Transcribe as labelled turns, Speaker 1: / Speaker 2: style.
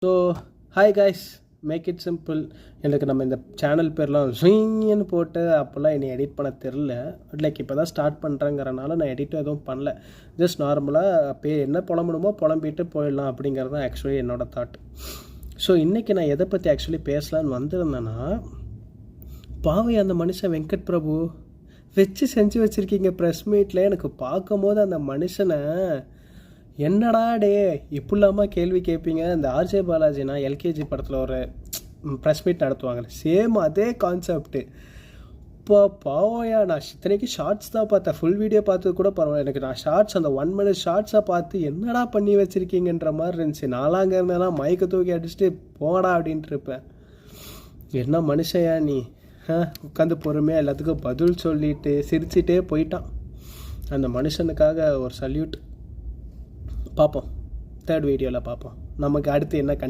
Speaker 1: So hi guys, make it simple. எனக்கு நம்ம இந்த சேனல் பேர்லாம் ஸ்விங்னு போட்டு அப்போல்லாம் என்னை எடிட் பண்ண தெரில. லைக் இப்போ தான் ஸ்டார்ட் பண்ணுறேங்கிறனால நான் எடிட்டும் எதுவும் பண்ணல. ஜஸ்ட் நார்மலாக என்ன புலம்பணுமோ புலம்பிட்டு போயிடலாம் அப்படிங்கிறது தான் ஆக்சுவலி என்னோடய தாட். ஸோ இன்றைக்கி நான் எதை பற்றி ஆக்சுவலி பேசலான்னு வந்திருந்தேன்னா, பாவை அந்த மனுஷன் வெங்கட் பிரபு வச்சு செஞ்சு வச்சுருக்கீங்க ப்ரெஸ் மீட்டில். எனக்கு பார்க்கும் போது அந்த மனுஷனை என்னடா டே இப்படிலாமா கேள்வி கேட்பீங்க. இந்த ஆர்ஜே பாலாஜினா எல்கேஜி படத்தில் ஒரு ப்ரெஸ் மீட் நடத்துவாங்க, சேம் அதே கான்செப்ட்டு. இப்போ பாவையா, நான் இத்தனைக்கு ஷார்ட்ஸ் தான் பார்த்தேன், ஃபுல் வீடியோ பார்த்தது கூட பரவாயில்ல. எனக்கு நான் ஷார்ட்ஸ், அந்த 1 minute ஷார்ட்ஸை பார்த்து என்னடா பண்ணி வச்சுருக்கீங்கன்ற மாதிரி இருந்துச்சு. நாலாங்க இருந்தேன்னா மைக்கை தூக்கி அடிச்சுட்டு போடா அப்படின்ட்டு இருப்பேன். என்ன மனுஷயா நீ, உட்காந்து பொறுமையாக எல்லாத்துக்கும் பதில் சொல்லிட்டு சிரிச்சிட்டே போயிட்டான். அந்த மனுஷனுக்காக ஒரு சல்யூட். பார்ப்போம், தேர்ட் வீடியோவில் பார்ப்போம் நமக்கு அடுத்து என்ன